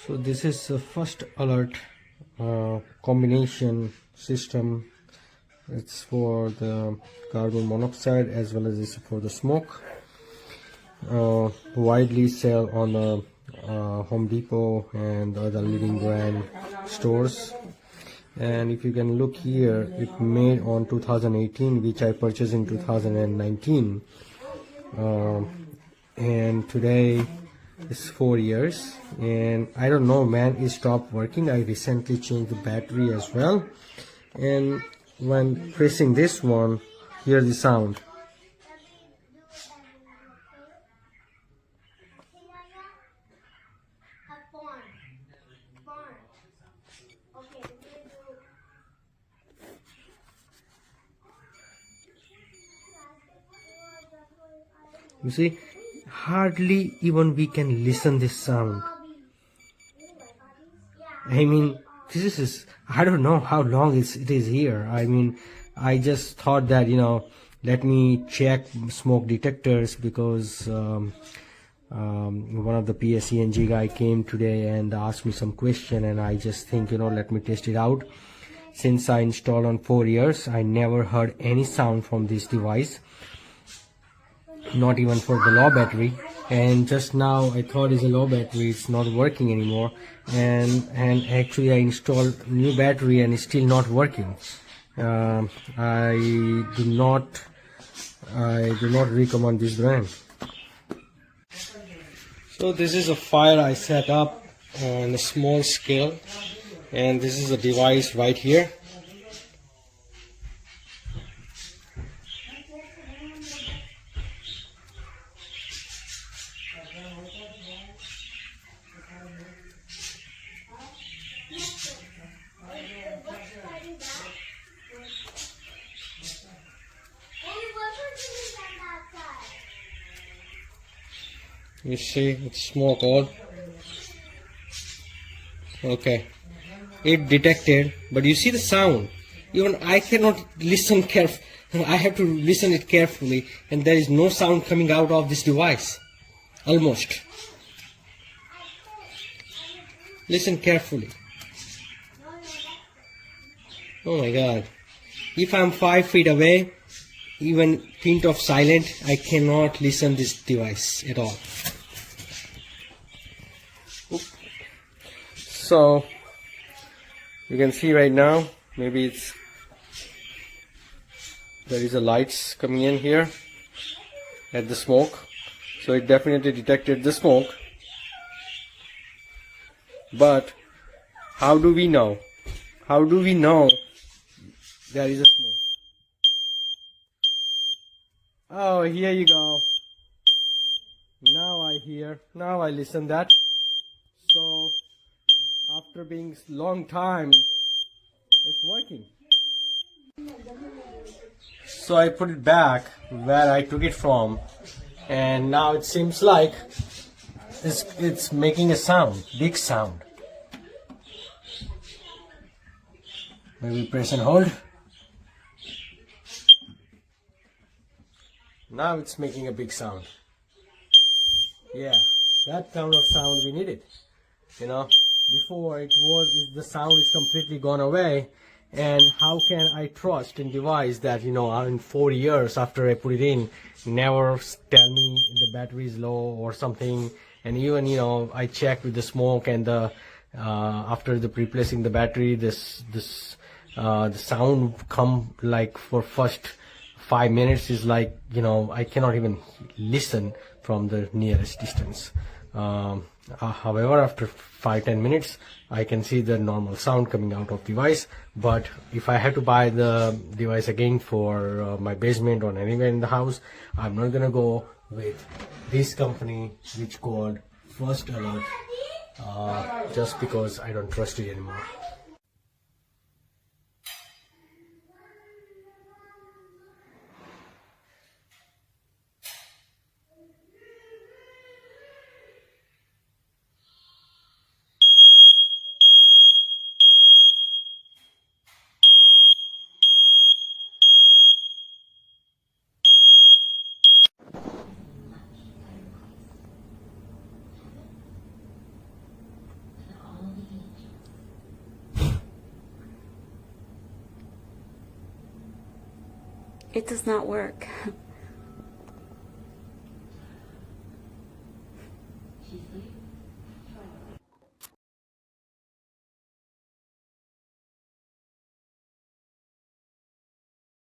So this is the first alert combination system. It's for the carbon monoxide as well as it's for the smoke. Widely sell on the Home Depot and other leading brand stores. And if you can look here, it made on 2018, which I purchased in 2019. And today it's 4 years, and I don't know, man, it stopped working. I recently changed the battery as well, and when pressing this one, hear the sound. You see, hardly even we can listen this sound. I mean, this is, I don't know how long it is here. I mean, I just thought that, let me check smoke detectors because one of the PSENG guy came today and asked me some question, and I just think, let me test it out. Since I installed on 4 years, I never heard any sound from this device, not even for the low battery. And just now I thought it's a low battery, it's not working anymore, and actually I installed new battery and it's still not working. I do not recommend this brand. So this is a fire I set up on a small scale, and this is a device right here. You see, it's smoke all. Okay, it detected, but you see the sound. Even I cannot listen carefully. I have to listen it carefully, and there is no sound coming out of this device. Almost. Listen carefully. Oh my God! If I'm 5 feet away, even hint of silent, I cannot listen this device at all. So you can see right now, maybe there is a lights coming in here at the smoke, so it definitely detected the smoke. But how do we know? How do we know there is a smoke? Oh, here you go. Now I hear, now I listen that. So after being long time, it's working. So I put it back where I took it from, and now it seems like it's making a sound, big sound. Maybe press and hold. Now it's making a big sound. Yeah, that kind of sound we needed. Before the sound is completely gone away. And how can I trust in device that, in 4 years after I put it in, never tell me the battery is low or something. And even, I checked with the smoke, and after replacing the battery, the sound come like for first 5 minutes is like, I cannot even listen from the nearest distance. However, after 5-10 minutes, I can see the normal sound coming out of device. But if I have to buy the device again for my basement or anywhere in the house, I'm not gonna go with this company, which called First Alert, just because I don't trust it anymore. It does not work.